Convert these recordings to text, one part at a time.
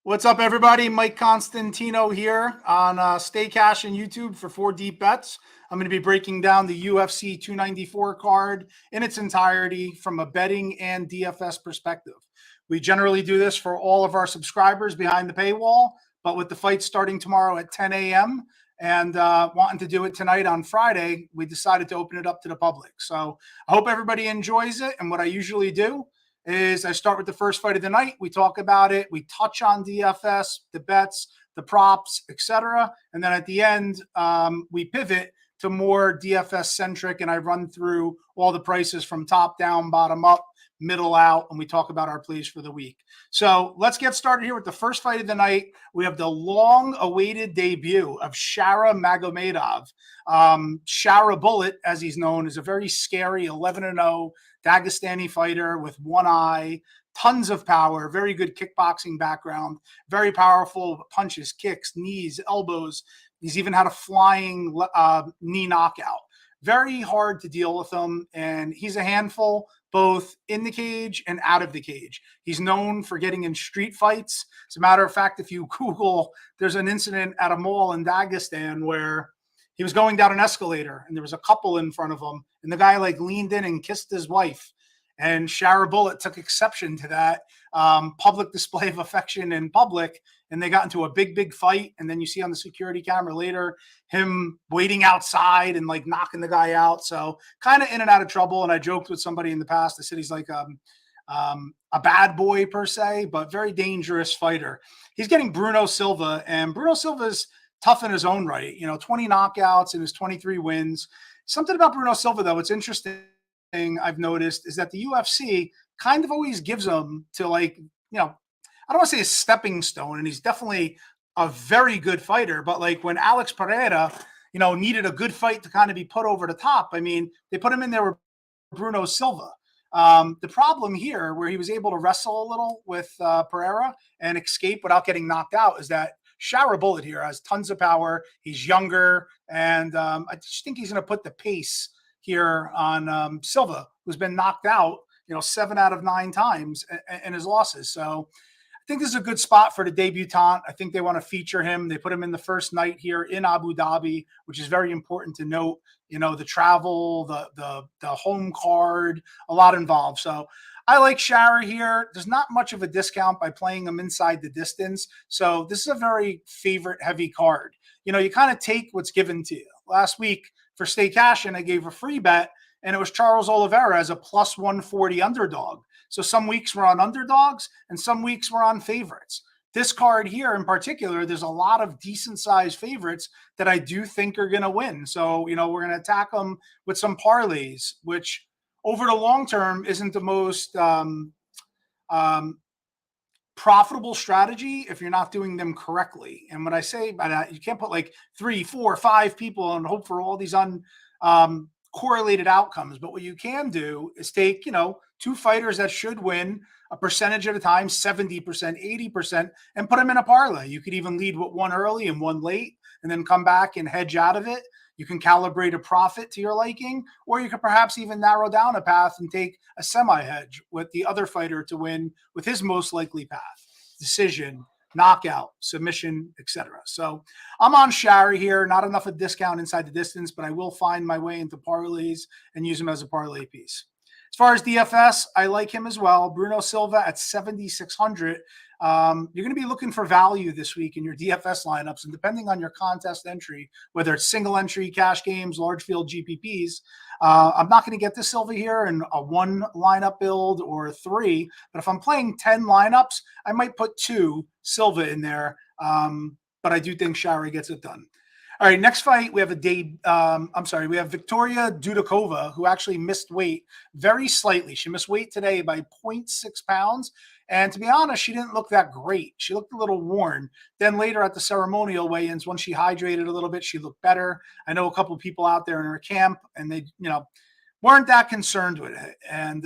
What's up, everybody? Mike Constantino here on Stay Cash and YouTube for 4 Deep Bets. I'm going to be breaking down the UFC 294 card in its entirety from a betting and DFS perspective. We generally do this for all of our subscribers behind the paywall, but with the fight starting tomorrow at 10 a.m. and wanting to do it tonight on Friday, we decided to open it up to the public. So I hope everybody enjoys it. And what I usually do is I start with the first fight of the night. We talk about it. We touch on DFS, the bets, the props, etc. And then at the end, we pivot to more DFS centric, and I run through all the prices from top down, bottom up, middle out, and we talk about our plays for the week. So let's get started here with the first fight of the night. We have the long-awaited debut of Shara Magomedov. Shara Bullet, as he's known, is a very scary 11-0 Dagestani fighter with one eye, tons of power, very good kickboxing background, very powerful punches, kicks, knees, elbows. He's even had a flying knee knockout. Very hard to deal with him, and he's a handful both in the cage and out of the cage. He's known for getting in street fights. As a matter of fact, if you Google, there's an incident at a mall in Dagestan where he was going down an escalator and there was a couple in front of him, and the guy like leaned in and kissed his wife. And Shara Bullet took exception to that public display of affection in public, and they got into a big fight. And then you see on the security camera later him waiting outside and like knocking the guy out. So kind of in and out of trouble. And I joked with somebody in the past. I said he's like a bad boy per se, but very dangerous fighter. He's getting Bruno Silva, and Bruno Silva's tough in his own right. 20 knockouts in his 23 wins. Something about Bruno Silva, though, it's interesting I've noticed is that the UFC kind of always gives him to I don't want to say a stepping stone, and he's definitely a very good fighter, but like when Alex Pereira, needed a good fight to kind of be put over the top, I mean, they put him in there with Bruno Silva. The problem here, where he was able to wrestle a little with Pereira and escape without getting knocked out, is that Shara Bullet here has tons of power. He's younger, and I just think he's going to put the pace here on Silva, who's been knocked out, 7 out of 9 times in his losses. So I think this is a good spot for the debutant. I think they want to feature him. They put him in the first night here in Abu Dhabi, which is very important to note. The travel, the home card, a lot involved. So I like Shara here. There's not much of a discount by playing him inside the distance. So this is a very favorite heavy card. You kind of take what's given to you. Last week for Stay Cash, and I gave a free bet, and it was Charles Oliveira as a plus 140 underdog. So some weeks we're on underdogs and some weeks we're on favorites. This card here in particular, there's a lot of decent sized favorites that I do think are going to win. So, we're going to attack them with some parlays, which over the long term isn't the most profitable strategy if you're not doing them correctly. And when I say by that, you can't put like 3, 4, 5 people and hope for all these correlated outcomes. But what you can do is take, 2 fighters that should win a percentage at a time, 70%, 80%, and put them in a parlay. You could even lead with one early and one late, and then come back and hedge out of it. You can calibrate a profit to your liking, or you could perhaps even narrow down a path and take a semi-hedge with the other fighter to win with his most likely path: decision, knockout, submission, etc. So I'm on Shara here. Not enough of discount inside the distance, but I will find my way into parlays and use him as a parlay piece. As far as DFS, I like him as well. Bruno Silva at 7,600. You're going to be looking for value this week in your DFS lineups, and depending on your contest entry, whether it's single entry, cash games, large field GPPs, I'm not going to get this Silva here in a 1 lineup build or 3, but if I'm playing 10 lineups, I might put 2 Silva in there, but I do think Shara gets it done. All right, next fight, we have we have Victoria Dudakova, who actually missed weight very slightly. She missed weight today by 0.6 pounds. And to be honest, she didn't look that great. She looked a little worn. Then later at the ceremonial weigh-ins, once she hydrated a little bit, she looked better. I know a couple of people out there in her camp, and they, weren't that concerned with it. And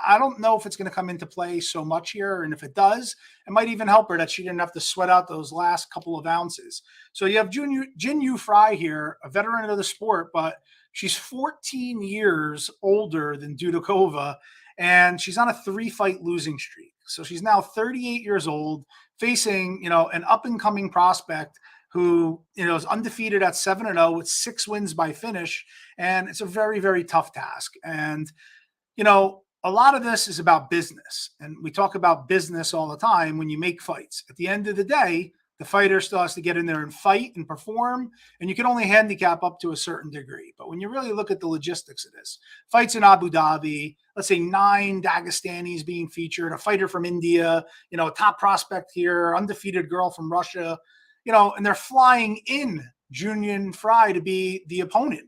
I don't know if it's going to come into play so much here. And if it does, it might even help her that she didn't have to sweat out those last couple of ounces. So you have Jin Yu Fry here, a veteran of the sport, but she's 14 years older than Dudakova, and she's on a 3-fight losing streak. So she's now 38 years old, facing, an up and coming prospect who, is undefeated at 7-0 with 6 wins by finish. And it's a very, very tough task. And, a lot of this is about business. And we talk about business all the time when you make fights. At the end of the day, the fighter still has to get in there and fight and perform, and you can only handicap up to a certain degree. But when you really look at the logistics of this, fights in Abu Dhabi, let's say 9 Dagestanis being featured, a fighter from India, a top prospect here, undefeated girl from Russia, and they're flying in Junyan Fry to be the opponent.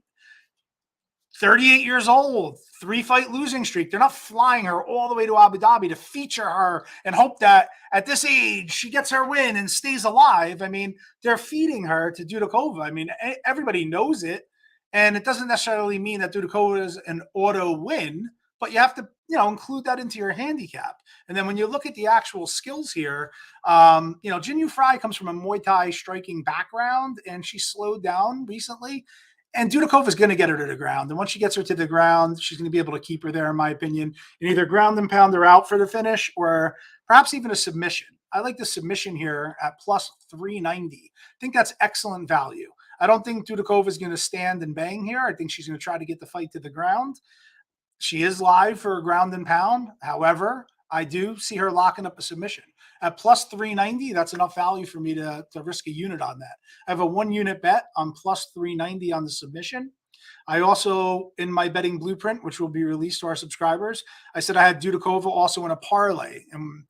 38 years old, 3-fight losing streak. They're not flying her all the way to Abu Dhabi to feature her and hope that at this age she gets her win and stays alive. I mean, they're feeding her to Dudakova. I mean, everybody knows it. And it doesn't necessarily mean that Dudakova is an auto win, but you have to, include that into your handicap. And then when you look at the actual skills here, Jinyu Fry comes from a Muay Thai striking background, and she slowed down recently. And Dudakova is going to get her to the ground. And once she gets her to the ground, she's going to be able to keep her there, in my opinion, and either ground and pound her out for the finish or perhaps even a submission. I like the submission here at plus 390. I think that's excellent value. I don't think Dudakova is going to stand and bang here. I think she's going to try to get the fight to the ground. She is live for a ground and pound. However, I do see her locking up a submission. At plus 390, that's enough value for me to risk a unit on that. I have a 1-unit bet on plus 390 on the submission. I also, in my betting blueprint, which will be released to our subscribers, I said I had Dudakova also in a parlay. And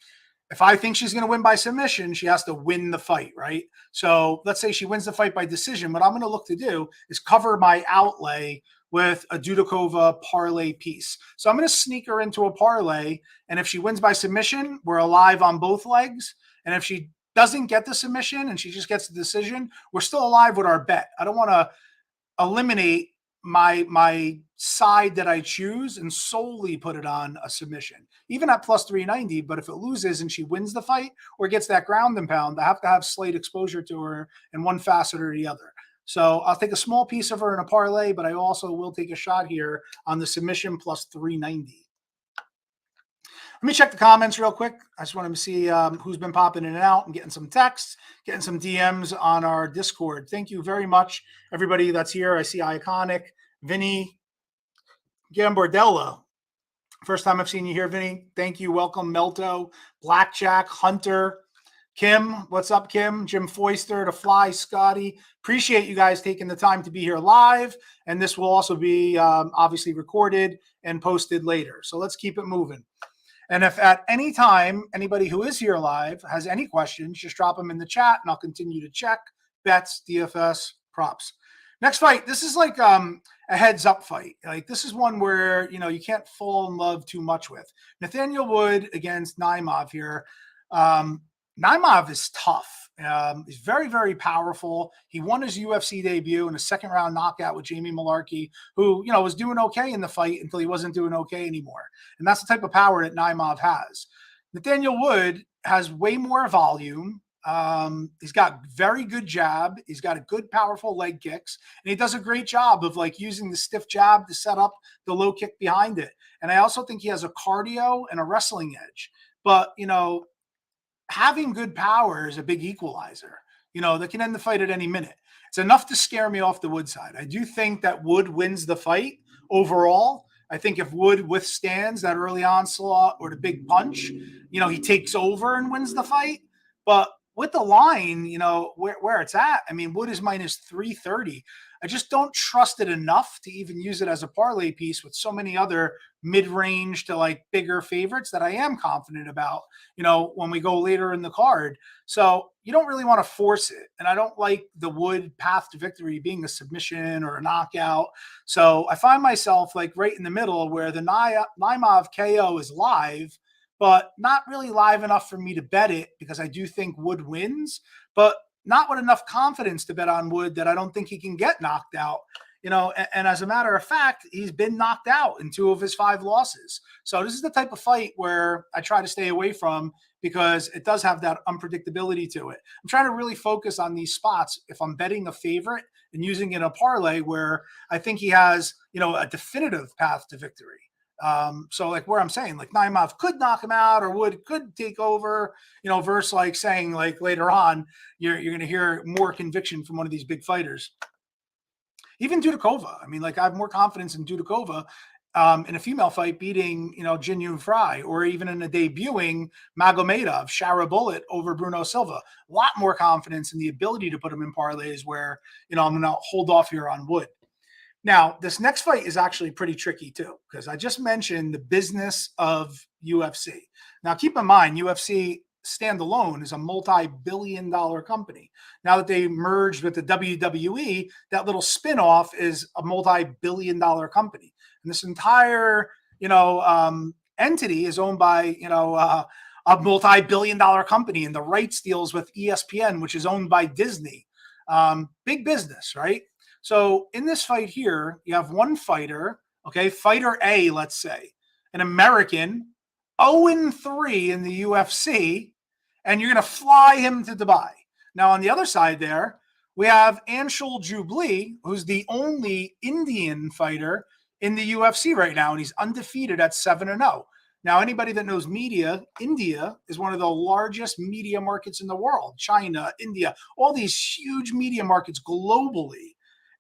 if I think she's going to win by submission, she has to win the fight, right? So let's say she wins the fight by decision. What I'm going to look to do is cover my outlay with a Dudakova parlay piece. So I'm going to sneak her into a parlay. And if she wins by submission, we're alive on both legs. And if she doesn't get the submission and she just gets the decision, we're still alive with our bet. I don't want to eliminate my side that I choose and solely put it on a submission, even at plus 390. But if it loses and she wins the fight or gets that ground and pound, I have to have slight exposure to her in one facet or the other. So I'll take a small piece of her in a parlay, but I also will take a shot here on the submission plus 390. Let me check the comments real quick. I just want to see who's been popping in and out and getting some texts, getting some DMs on our Discord. Thank you very much, everybody that's here. I see Iconic, Vinny, Gambardella. First time I've seen you here, Vinny. Thank you. Welcome, Melto, Blackjack, Hunter, Kim. What's up, Kim? Jim Foister, The Fly, Scotty. Appreciate you guys taking the time to be here live. And this will also be obviously recorded and posted later. So let's keep it moving. And if at any time anybody who is here live has any questions, just drop them in the chat and I'll continue to check bets, DFS, props. Next fight, this is like a heads up fight. Like this is one where, you can't fall in love too much with. Nathaniel Wood against Naimov here. Naimov is tough. He's very, very powerful. He won his UFC debut in a 2nd-round knockout with Jamie Malarkey, who, was doing okay in the fight until he wasn't doing okay anymore. And that's the type of power that Naimov has. Nathaniel Wood has way more volume. He's got very good jab. He's got a good, powerful leg kicks, and he does a great job of like using the stiff jab to set up the low kick behind it. And I also think he has a cardio and a wrestling edge. But, having good power is a big equalizer, that can end the fight at any minute. It's enough to scare me off the Wood side. I do think that Wood wins the fight overall. I think if Wood withstands that early onslaught or the big punch, he takes over and wins the fight. But with the line, where it's at, I mean, Wood is minus 330. I just don't trust it enough to even use it as a parlay piece with so many other mid-range to like bigger favorites that I am confident about, when we go later in the card. So you don't really want to force it. And I don't like the Wood path to victory being a submission or a knockout. So I find myself like right in the middle where the Naimov KO is live, but not really live enough for me to bet it because I do think Wood wins, but not with enough confidence to bet on Wood that I don't think he can get knocked out. And as a matter of fact, he's been knocked out in 2 of his 5 losses. So this is the type of fight where I try to stay away from because it does have that unpredictability to it. I'm trying to really focus on these spots if I'm betting a favorite and using it in a parlay where I think he has, a definitive path to victory. So like where I'm saying like Naimov could knock him out or could take over, versus like saying like later on, you're going to hear more conviction from one of these big fighters. Even Dudakova. I mean, like I have more confidence in Dudakova in a female fight beating, Jin Yun Fry, or even in a debuting Magomedov, Shara Bullet over Bruno Silva. A lot more confidence in the ability to put him in parlays where, I'm going to hold off here on Wood. Now, this next fight is actually pretty tricky too, because I just mentioned the business of UFC. Now, keep in mind, UFC standalone is a multi-billion-dollar company. Now that they merged with the WWE, that little spinoff is a multi-billion-dollar company. And this entire, entity is owned by, a multi-billion-dollar company, and the rights deals with ESPN, which is owned by Disney. Big business, right? So in this fight here, you have one fighter, okay, fighter A, let's say, an American, 0-3 in the UFC, and you're going to fly him to Dubai. Now, on the other side there, we have Anshul Jubli, who's the only Indian fighter in the UFC right now, and he's undefeated at 7-0. Now, anybody that knows media, India is one of the largest media markets in the world. China, India, all these huge media markets globally.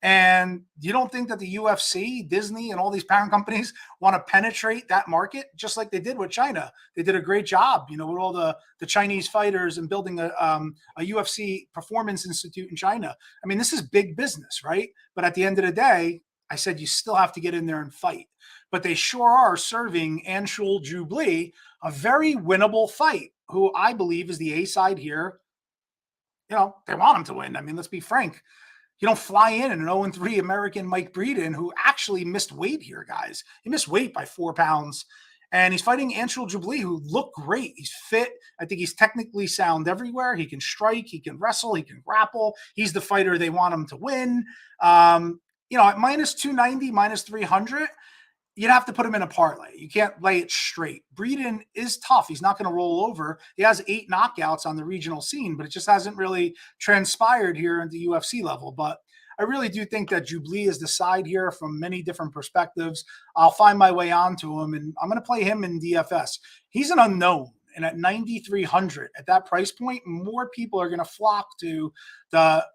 And you don't think that the UFC, Disney, and all these parent companies want to penetrate that market just like they did with China? They did a great job, with all the Chinese fighters and building a UFC performance institute in China. I mean, this is big business, right? But at the end of the day, I said you still have to get in there and fight. But they sure are serving Anshul Jubli a very winnable fight, who I believe is the A side here. They want him to win. I mean, let's be frank. You don't fly in an 0-3 American Mike Breeden, who actually missed weight here, guys. He missed weight by 4 pounds. And he's fighting Anshul Jubli, who looked great. He's fit. I think he's technically sound everywhere. He can strike. He can wrestle. He can grapple. He's the fighter they want him to win. At minus 290, minus 300, you'd have to put him in a parlay. You can't lay it straight. Breeden is tough. He's not going to roll over. He has 8 knockouts on the regional scene, but it just hasn't really transpired here at the UFC level. But I really do think that Jubli is the side here from many different perspectives. I'll find my way onto him, and I'm going to play him in DFS. He's an unknown. And at 9,300, at that price point, more people are going to flock to the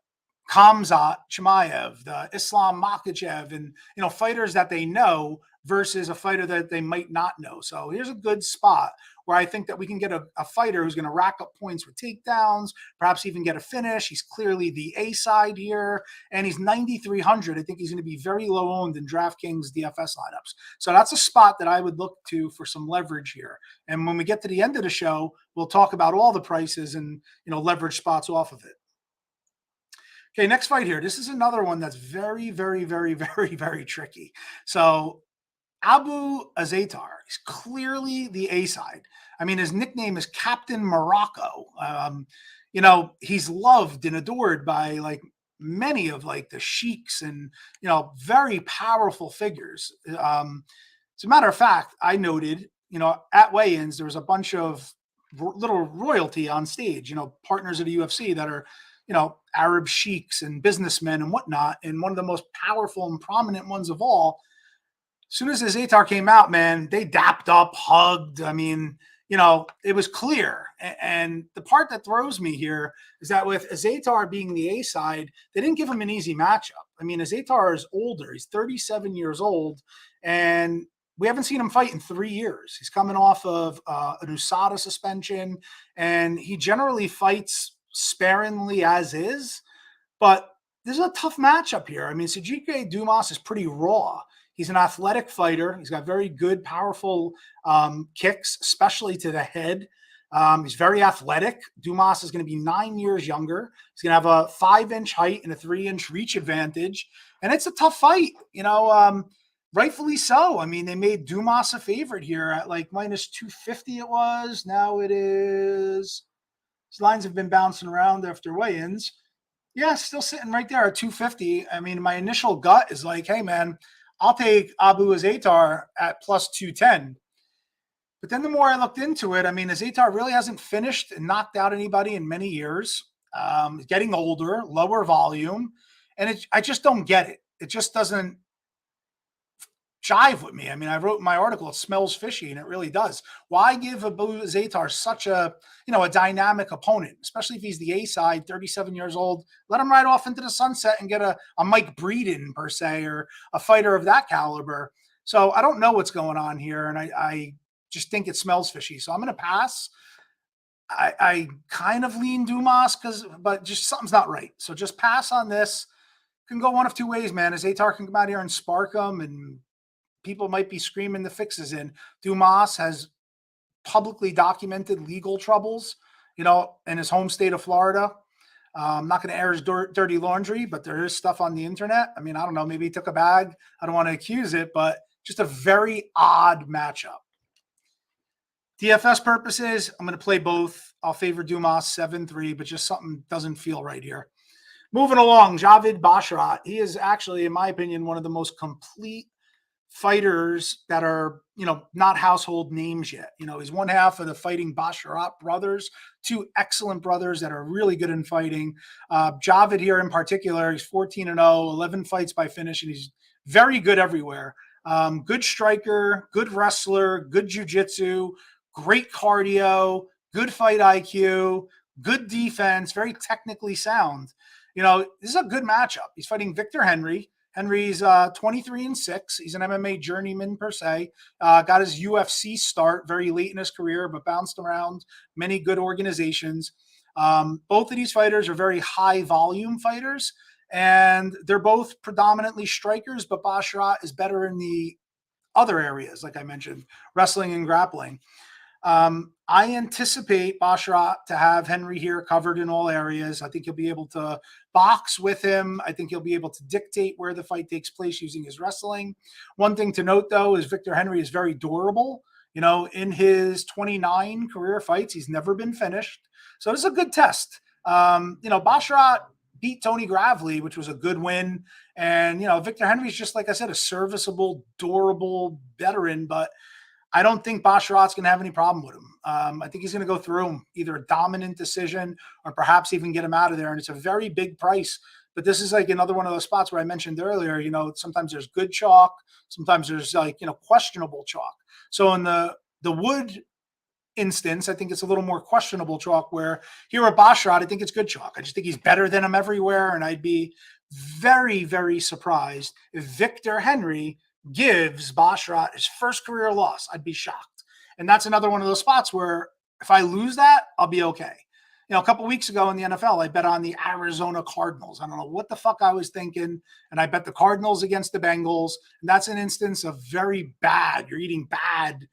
Khamzat Chimaev, the Islam Makhachev, and fighters that they know versus a fighter that they might not know. So here's a good spot where I think that we can get a fighter who's going to rack up points with takedowns, perhaps even get a finish. He's clearly the A side here, and he's 9,300. I think he's going to be very low owned in DraftKings DFS lineups. So that's a spot that I would look to for some leverage here. And when we get to the end of the show, we'll talk about all the prices and leverage spots off of it. Okay, next fight here. This is another one that's very, very, very, very, very tricky. So Abu Azaitar is clearly the A side. I mean, his nickname is Captain Morocco. He's loved and adored by like many of like the sheiks and, very powerful figures. As a matter of fact, I noted, at weigh-ins, there was a bunch of little royalty on stage, partners of the UFC that are, Arab sheiks and businessmen and whatnot. And one of the most powerful and prominent ones of all, as soon as Azaitar came out, man, they dapped up, hugged. I mean, it was clear. And the part that throws me here is that with Azaitar being the A side, they didn't give him an easy matchup. I mean, Azaitar is older. He's 37 years old, and we haven't seen him fight in 3 years. He's coming off of an USADA suspension, and he generally fights sparingly as is. But this is a tough matchup here. I mean, Sajike Dumas is pretty raw. He's an athletic fighter. He's got very good, powerful kicks, especially to the head. He's very athletic. Dumas is going to be 9 years younger. He's going to have a 5-inch height and a 3-inch reach advantage. And it's a tough fight, rightfully so. I mean, they made Dumas a favorite here at like minus 250 it was. Now it is. These lines have been bouncing around after weigh-ins. Yeah, still sitting right there at 250. I mean, my initial gut is like, hey, man, I'll take Abu Azaitar at plus 210. But then the more I looked into it, I mean, Azaitar really hasn't finished and knocked out anybody in many years. Getting older, lower volume. And I just don't get it. It just doesn't jive with me. I mean, I wrote in my article, it smells fishy, and it really does. Why give Abu Zaitar such a dynamic opponent, especially if he's the A side, 37 years old? Let him ride off into the sunset and get a Mike Breeden, per se, or a fighter of that caliber. So I don't know what's going on here, and I just think it smells fishy. So I'm going to pass. I kind of lean Dumas but just something's not right. So just pass on this. Can go one of two ways, man. As Atar can come out here and spark them, and people might be screaming the fixes in. Dumas has publicly documented legal troubles, in his home state of Florida. I'm not going to air his dirty laundry, but there is stuff on the internet. I mean, I don't know. Maybe he took a bag. I don't want to accuse it, but just a very odd matchup. DFS purposes, I'm going to play both. I'll favor Dumas 7-3, but just something doesn't feel right here. Moving along, Javid Basharat. He is actually, in my opinion, one of the most complete fighters that are, not household names yet. He's one half of the Fighting Basharat brothers, two excellent brothers that are really good in fighting. Javid here in particular, he's 14-0, 11 fights by finish, and he's very good everywhere. Good striker, good wrestler, good jiu-jitsu, great cardio, good fight IQ, good defense, very technically sound. This is a good matchup. He's fighting Victor Henry. Henry's 23-6. He's an MMA journeyman, per se. Got his UFC start very late in his career, but bounced around many good organizations. Both of these fighters are very high volume fighters, and they're both predominantly strikers, but Basharat is better in the other areas, like I mentioned, wrestling and grappling. I anticipate Basharat to have Henry here covered in all areas. I think he'll be able to box with him. I think he'll be able to dictate where the fight takes place using his wrestling. One thing to note, though, is Victor Henry is very durable. In his 29 career fights, he's never been finished. So this is a good test. Basharat beat Tony Gravely, which was a good win. And, Victor Henry's just, like I said, a serviceable, durable veteran, but I don't think Basharat's going to have any problem with him. I think he's going to go through him, either a dominant decision or perhaps even get him out of there. And it's a very big price. But this is like another one of those spots where I mentioned earlier, sometimes there's good chalk. Sometimes there's questionable chalk. So in the Wood instance, I think it's a little more questionable chalk, where here at Basharat, I think it's good chalk. I just think he's better than him everywhere. And I'd be very, very surprised if Victor Henry gives Basharat his first career loss. I'd be shocked. And that's another one of those spots where if I lose that, I'll be okay. A couple of weeks ago in the NFL, I bet on the Arizona Cardinals. I don't know what the fuck I was thinking. And I bet the Cardinals against the Bengals. And that's an instance of very bad. You're eating bad,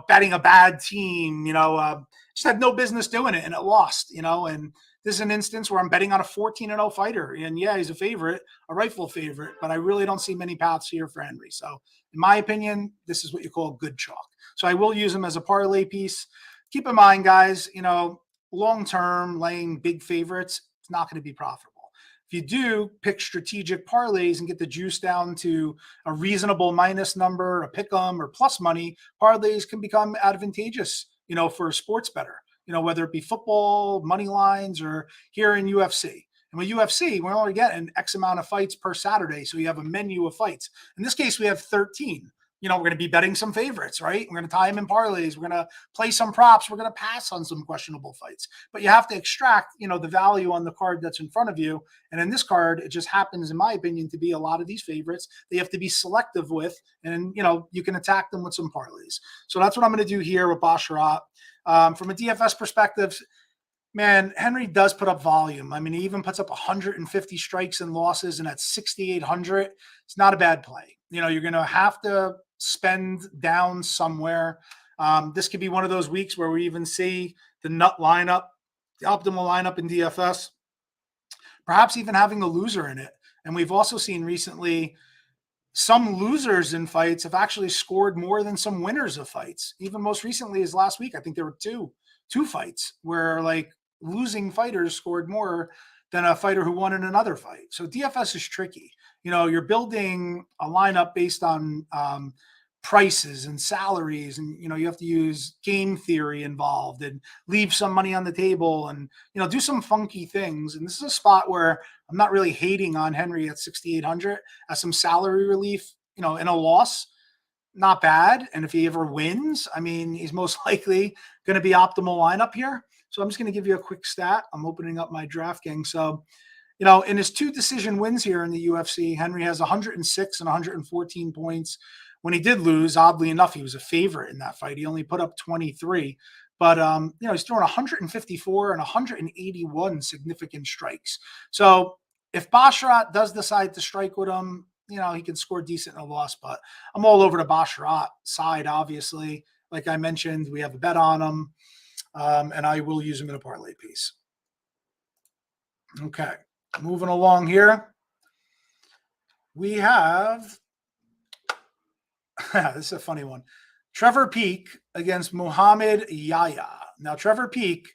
betting a bad team, just had no business doing it. And it lost, and this is an instance where I'm betting on a 14-0 fighter. And yeah, he's a favorite, a rightful favorite, but I really don't see many paths here for Henry. So in my opinion, this is what you call good chalk. So I will use him as a parlay piece. Keep in mind, guys, long-term laying big favorites, it's not going to be profitable. If you do pick strategic parlays and get the juice down to a reasonable minus number, a pick 'em or plus money, parlays can become advantageous, for a sports bettor, whether it be football, money lines, or here in UFC. And with UFC, we're only getting X amount of fights per Saturday. So you have a menu of fights. In this case, we have 13. We're going to be betting some favorites, right? We're going to tie them in parlays. We're going to play some props. We're going to pass on some questionable fights. But you have to extract, the value on the card that's in front of you. And in this card, it just happens, in my opinion, to be a lot of these favorites that you have to be selective with. And, you can attack them with some parlays. So that's what I'm going to do here with Basharat. From a DFS perspective, man, Henry does put up volume. I mean, he even puts up 150 strikes and losses, and at 6,800, it's not a bad play. You're going to have to spend down somewhere. This could be one of those weeks where we even see the nut lineup, the optimal lineup in DFS, perhaps even having a loser in it. And we've also seen recently some losers in fights have actually scored more than some winners of fights. Even most recently is last week. I think there were two fights where losing fighters scored more than a fighter who won in another fight. So DFS is tricky. You're building a lineup based on prices and salaries, and you have to use game theory involved and leave some money on the table and do some funky things. And this is a spot where I'm not really hating on Henry at 6,800 as some salary relief, in a loss. not bad. And if he ever wins, I mean, he's most likely going to be optimal lineup here. So I'm just going to give you a quick stat. I'm opening up my DraftKings. So, in his 2 decision wins here in the UFC, Henry has 106 and 114 points. When he did lose, oddly enough, he was a favorite in that fight. He only put up 23. But, he's throwing 154 and 181 significant strikes. So if Basharat does decide to strike with him, he can score decent in a loss. But I'm all over the Basharat side, obviously. Like I mentioned, we have a bet on him, and I will use him in a parlay piece. Okay, moving along here. We have, this is a funny one, Trevor Peek against Muhammad Yahya. Now, Trevor Peek,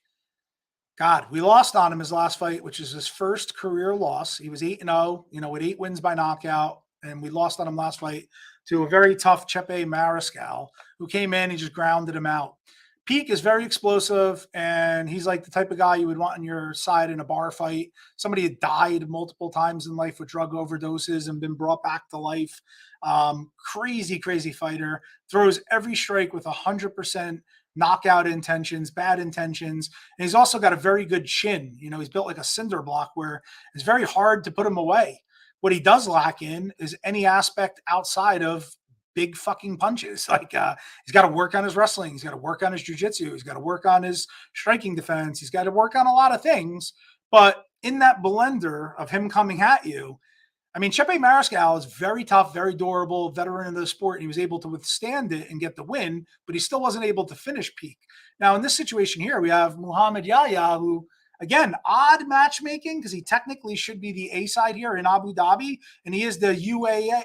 God, we lost on him his last fight, which is his first career loss. He was 8-0, with 8 wins by knockout, and we lost on him last fight to a very tough Chepe Mariscal, who came in and just grounded him out. Peek is very explosive, and he's like the type of guy you would want on your side in a bar fight. Somebody had died multiple times in life with drug overdoses and been brought back to life. Crazy, crazy fighter. Throws every strike with 100% knockout intentions, bad intentions. And he's also got a very good chin. He's built like a cinder block where it's very hard to put him away. What he does lack in is any aspect outside of big fucking punches. Like he's got to work on his wrestling. He's got to work on his jiu-jitsu. He's got to work on his striking defense. He's got to work on a lot of things. But in that blender of him coming at you, I mean, Chepe Mariscal is very tough, very durable, veteran of the sport, and he was able to withstand it and get the win, but he still wasn't able to finish Peek. Now, in this situation here, we have Muhammad Yahya, who, again, odd matchmaking because he technically should be the A side here in Abu Dhabi, and he is the UAE,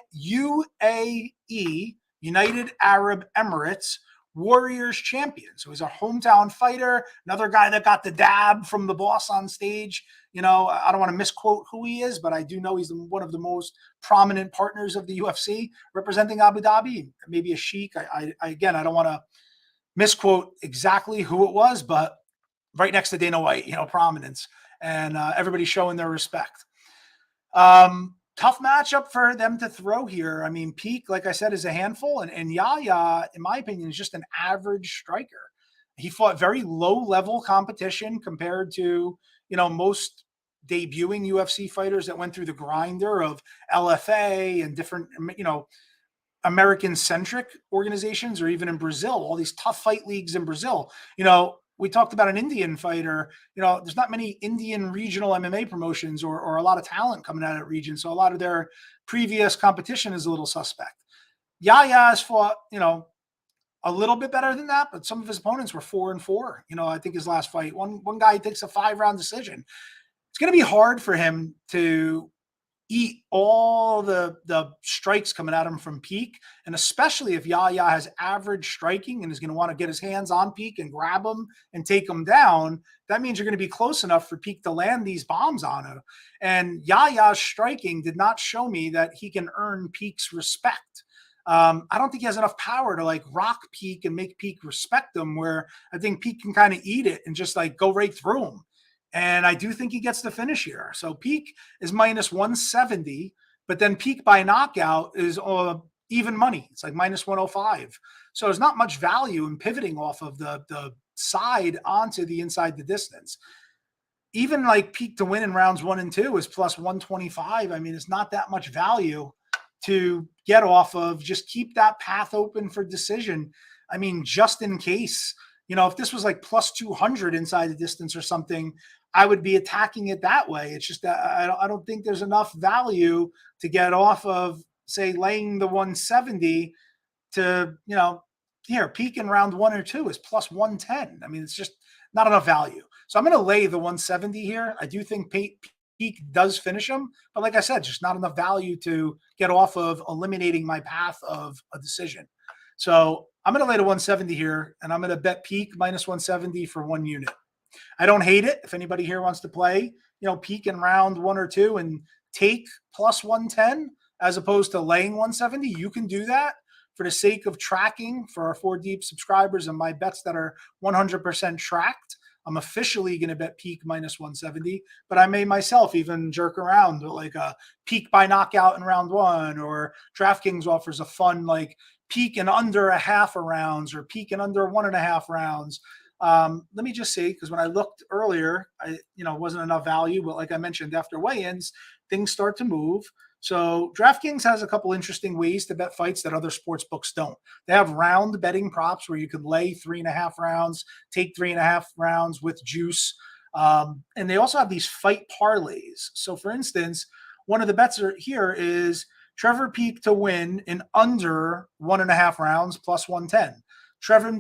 United Arab Emirates, Warriors champion. So he's a hometown fighter, another guy that got the dab from the boss on stage. I don't want to misquote who he is, but I do know he's one of the most prominent partners of the UFC representing Abu Dhabi, maybe a sheik. I don't want to misquote exactly who it was, but right next to Dana White, prominence, and everybody showing their respect. Tough matchup for them to throw here. I mean, Peek, like I said, is a handful, and Yahya, in my opinion, is just an average striker. He fought very low-level competition compared to, most debuting UFC fighters that went through the grinder of LFA and different, American-centric organizations, or even in Brazil, all these tough fight leagues in Brazil. We talked about an Indian fighter. There's not many Indian regional MMA promotions or a lot of talent coming out of that region. So a lot of their previous competition is a little suspect. Yahya has fought, a little bit better than that, but some of his opponents were 4-4. I think his last fight, one guy takes a 5-round decision. It's going to be hard for him to eat all the strikes coming at him from Peek, and especially if Yahya has average striking and is going to want to get his hands on Peek and grab him and take him down, that means you're going to be close enough for Peek to land these bombs on him. And Yahya's striking did not show me that he can earn Peek's respect. I don't think he has enough power to rock Peek and make Peek respect him, where I think Peek can kind of eat it and just go right through him. And I do think he gets the finish here. So Peek is minus 170, but then Peek by knockout is even money. It's like minus 105. So there's not much value in pivoting off of the side onto the inside the distance. Even Peek to win in rounds 1 and 2 is plus 125. I mean, it's not that much value to get off of. Just keep that path open for decision. I mean, just in case, if this was plus 200 inside the distance or something, I would be attacking it that way. It's just that I don't think there's enough value to get off of, say, laying the 170 to, here, Peek in round 1 or 2 is plus 110. I mean, it's just not enough value. So I'm going to lay the 170 here. I do think Peek does finish him, but like I said, just not enough value to get off of eliminating my path of a decision. So I'm going to lay the 170 here, and I'm going to bet Peek minus 170 for 1 unit. I don't hate it. If anybody here wants to play, Peek in round 1 or 2 and take plus 110 as opposed to laying 170, you can do that for the sake of tracking for our 4 deep subscribers and my bets that are 100% tracked. I'm officially going to bet Peek minus 170, but I may myself even jerk around with a Peek by knockout in round 1, or DraftKings offers a fun peak in under a half a rounds or peak in under 1.5 rounds. Let me just see, because when I looked earlier, wasn't enough value. But like I mentioned, after weigh-ins, things start to move. So DraftKings has a couple interesting ways to bet fights that other sports books don't. They have round betting props where you could lay 3.5 rounds, take 3.5 rounds with juice. And they also have these fight parlays. So for instance, one of the bets here is Trevor Peak to win in under 1.5 rounds plus 110. Trevor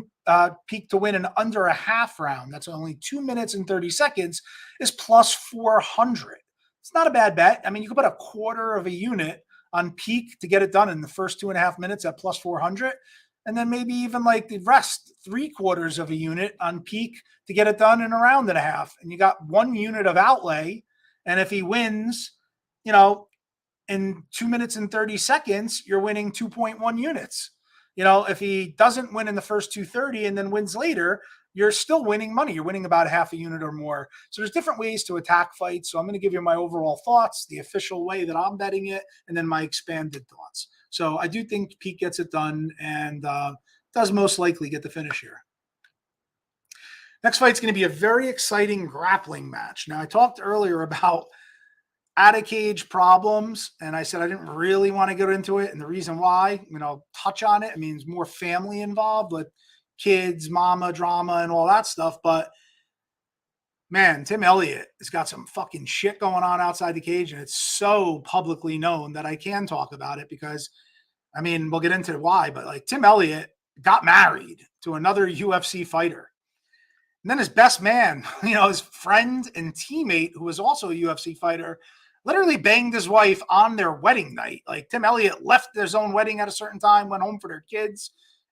Peak to win in under a half round, that's only 2 minutes and 30 seconds, is plus 400. It's not a bad bet. I mean, you could put a quarter of a unit on Peak to get it done in the first 2.5 minutes at plus 400. And then maybe even like the rest, 3/4 of a unit on Peak to get it done in a round and a half. And you got 1 unit of outlay. And if he wins, in 2 minutes and 30 seconds, you're winning 2.1 units. If he doesn't win in the first 2:30 and then wins later, you're still winning money. You're winning about half a unit or more. So there's different ways to attack fights. So I'm going to give you my overall thoughts, the official way that I'm betting it, and then my expanded thoughts. So I do think Pete gets it done and does most likely get the finish here. Next fight's going to be a very exciting grappling match. Now, I talked earlier about out of cage problems, and I said I didn't really want to get into it. And the reason why, touch on it. I mean, it's more family involved with kids, mama drama, and all that stuff. But man, Tim Elliott has got some fucking shit going on outside the cage, and it's so publicly known that I can talk about it because, I mean, we'll get into why, but like Tim Elliott got married to another UFC fighter. And then his best man, his friend and teammate, who was also a UFC fighter, literally banged his wife on their wedding night. Like Tim Elliott left his own wedding at a certain time, went home for their kids,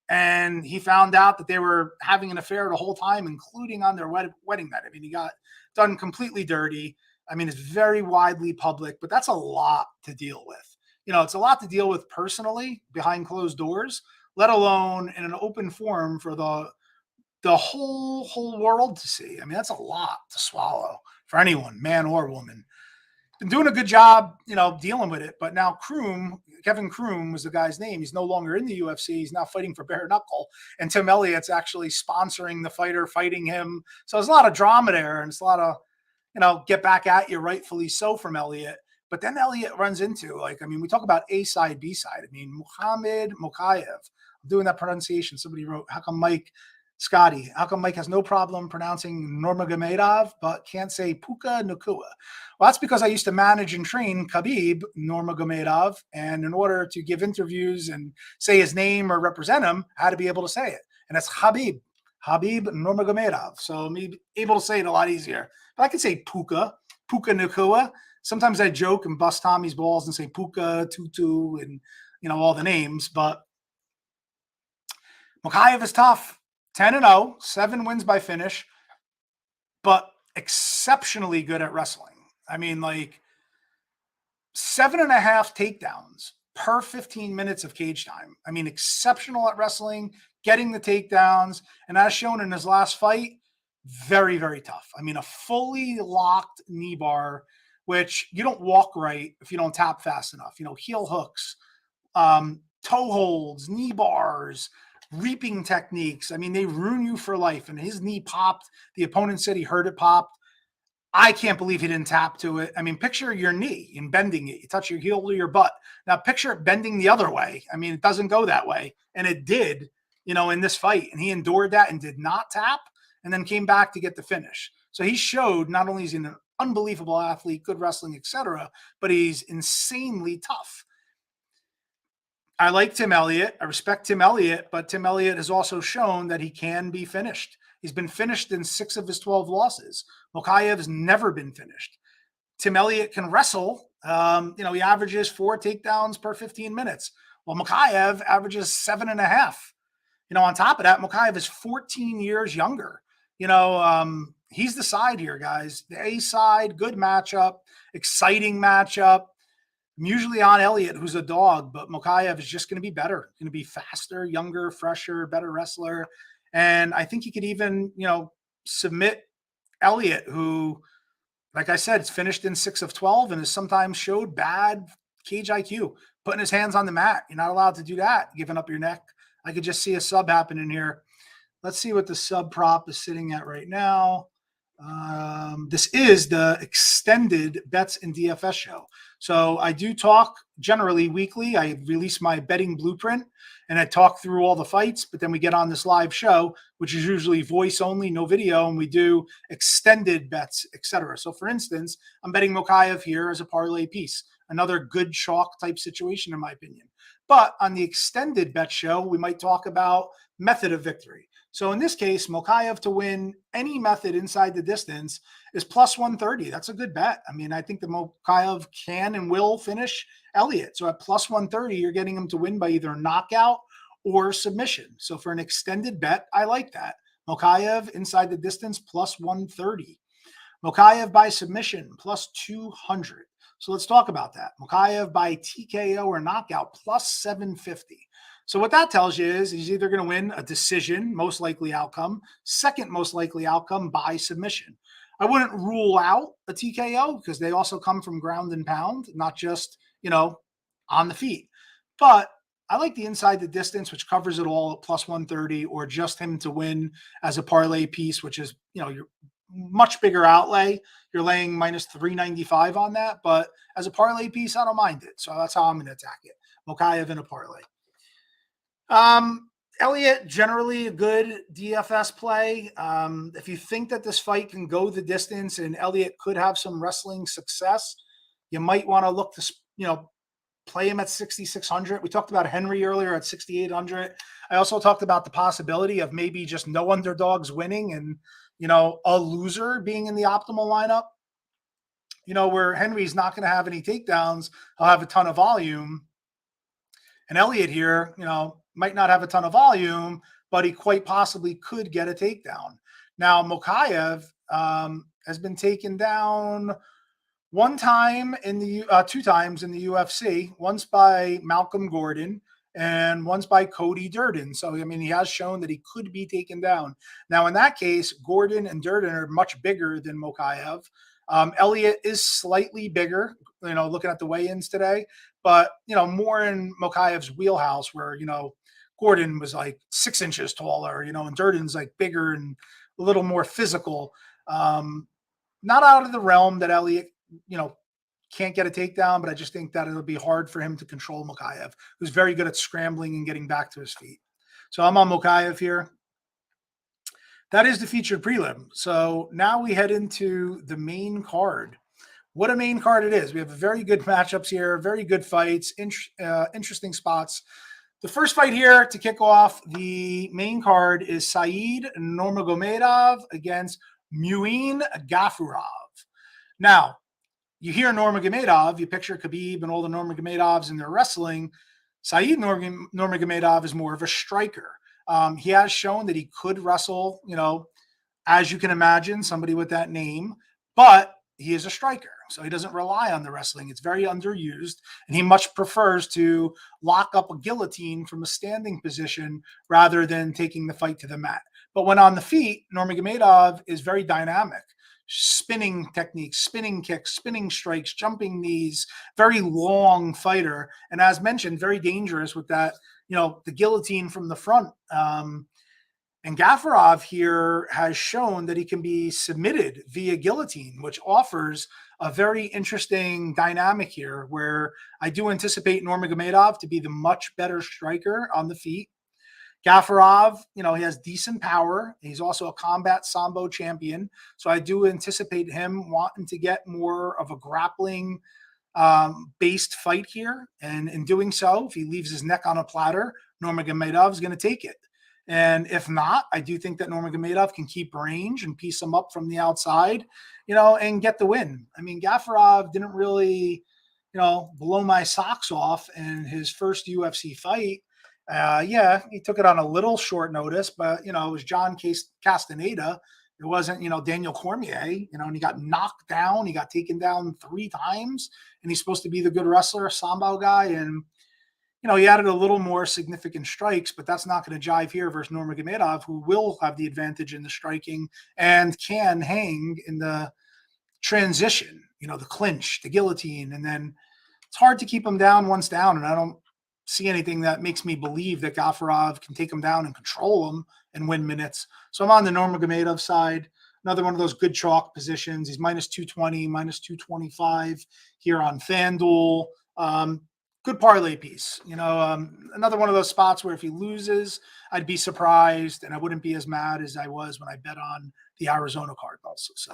and he found out that they were having an affair the whole time, including on their wedding night. I mean, he got done completely dirty. I mean, it's very widely public, but that's a lot to deal with. It's a lot to deal with personally behind closed doors, let alone in an open forum for the whole world to see. I mean, that's a lot to swallow for anyone, man or woman. Been doing a good job, dealing with it. But now Kevin Kroom was the guy's name. He's no longer in the UFC. He's now fighting for bare knuckle. And Tim Elliott's actually sponsoring the fighter, fighting him. So there's a lot of drama there. And it's a lot of, get back at you, rightfully so, from Elliott. But then Elliott runs into, we talk about A side, B side. I mean, Makhachev. I'm doing that pronunciation. Somebody wrote, how come Mike has no problem pronouncing Nurmagomedov, but can't say Puka Nacua? Well, that's because I used to manage and train Khabib Nurmagomedov, and in order to give interviews and say his name or represent him, I had to be able to say it. And it's Habib Nurmagomedov. So I'm able to say it a lot easier. But I can say Puka Nacua. Sometimes I joke and bust Tommy's balls and say Puka, Tutu, and, all the names. But Makhachev is tough. 10-0, 7 wins by finish, but exceptionally good at wrestling. I mean, 7.5 takedowns per 15 minutes of cage time. I mean, exceptional at wrestling, getting the takedowns, and as shown in his last fight, very, very tough. I mean, a fully locked knee bar, which you don't walk right if you don't tap fast enough. Heel hooks, toe holds, knee bars, reaping techniques. I mean, they ruin you for life. And his knee popped. The opponent said he heard it popped. I can't believe he didn't tap to it. I mean, picture your knee and bending it. You touch your heel to your butt. Now picture it bending the other way. I mean, it doesn't go that way. And it did, in this fight. And he endured that and did not tap and then came back to get the finish. So he showed not only is he an unbelievable athlete, good wrestling, etc., but he's insanely tough. I like Tim Elliott. I respect Tim Elliott, but Tim Elliott has also shown that he can be finished. He's been finished in 6 of his 12 losses. Makhachev has never been finished. Tim Elliott can wrestle. He averages 4 takedowns per 15 minutes. Well, Makhachev averages 7.5. On top of that, Makhachev is 14 years younger. He's the side here, guys. The A side, good matchup, exciting matchup. I'm usually on Elliott, who's a dog, but Makhachev is just going to be better, going to be faster, younger, fresher, better wrestler. And I think he could even, submit Elliott, who, like I said, is finished in 6 of 12 and has sometimes showed bad cage IQ. putting his hands on the mat. You're not allowed to do that, giving up your neck. I could just see a sub happening here. Let's see what the sub prop is sitting at right now. This is the extended bets and DFS show. So I do talk generally weekly. I release my betting blueprint and I talk through all the fights, but then we get on this live show, which is usually voice only, no video, and we do extended bets, etc. So for instance, I'm betting Makhachev here as a parlay piece, another good chalk type situation in my opinion. But on the extended bet show, we might talk about method of victory. So in this case, Makhachev to win any method inside the distance is plus 130. That's a good bet. I mean, I think the Makhachev can and will finish Elliott. So at plus 130, you're getting him to win by either knockout or submission. So for an extended bet, I like that. Makhachev inside the distance plus 130. Makhachev by submission plus 200. So let's talk about that. Makhachev by TKO or knockout plus 750. So what that tells you is he's either going to win a decision, most likely outcome, second most likely outcome by submission. I wouldn't rule out a TKO because they also come from ground and pound, not just, on the feet. But I like the inside the distance, which covers it all at plus 130, or just him to win as a parlay piece, which is, your much bigger outlay. You're laying minus 395 on that. But as a parlay piece, I don't mind it. So that's how I'm going to attack it. Makhachev in a parlay. Elliott, generally a good DFS play. If you think that this fight can go the distance and Elliott could have some wrestling success, you might want to look to, play him at 6,600. We talked about Henry earlier at 6,800. I also talked about the possibility of maybe just no underdogs winning and, a loser being in the optimal lineup, where Henry's not going to have any takedowns. He'll have a ton of volume. And Elliott here, might not have a ton of volume, but he quite possibly could get a takedown. Now, Makhachev has been taken down two times in the UFC, once by Malcolm Gordon and once by Cody Durden. So, he has shown that he could be taken down. Now, in that case, Gordon and Durden are much bigger than Makhachev. Elliott is slightly bigger, looking at the weigh-ins today, but, more in Makhachev's wheelhouse where, Gordon was like 6 inches taller, and Durden's like bigger and a little more physical. Not out of the realm that Elliott, can't get a takedown, but I just think that it'll be hard for him to control Makhachev, who's very good at scrambling and getting back to his feet. So I'm on Makhachev here. That is the featured prelim. So now we head into the main card. What a main card it is. We have very good matchups here, very good fights, interesting spots. The first fight here to kick off the main card is Said Nurmagomedov against Muin Gafurov. Now, you hear Nurmagomedov, you picture Khabib and all the Nurmagomedovs in their wrestling. Said Nurmagomedov is more of a striker. He has shown that he could wrestle, as you can imagine, somebody with that name, but he is a striker. So he doesn't rely on the wrestling. It's very underused, and he much prefers to lock up a guillotine from a standing position rather than taking the fight to the mat. But when on the feet, Nurmagomedov is very dynamic. Spinning techniques, spinning kicks, spinning strikes, jumping knees, very long fighter. And as mentioned, very dangerous with that, the guillotine from the front. And Gafurov here has shown that he can be submitted via guillotine, which offers a very interesting dynamic here where I do anticipate Nurmagomedov to be the much better striker on the feet. Gafurov, he has decent power. He's also a combat sambo champion. So I do anticipate him wanting to get more of a grappling based fight here. And in doing so, if he leaves his neck on a platter, Nurmagomedov is going to take it. And if not, I do think that Nurmagomedov can keep range and piece him up from the outside, and get the win. I mean, Gafurov didn't really, blow my socks off in his first UFC fight. He took it on a little short notice, but, it was John Castaneda. It wasn't, Daniel Cormier, and he got knocked down. He got taken down 3 times, and he's supposed to be the good wrestler, Sambo guy. And, he added a little more significant strikes, but that's not going to jive here versus Nurmagomedov, who will have the advantage in the striking and can hang in the transition, the clinch, the guillotine, and then it's hard to keep him down once down, and I don't see anything that makes me believe that Gafarov can take him down and control him and win minutes. So I'm on the Nurmagomedov side. Another one of those good chalk positions. He's minus 220, minus 225 here on FanDuel. Good parlay piece. Another one of those spots where if he loses, I'd be surprised and I wouldn't be as mad as I was when I bet on the Arizona Cardinals. So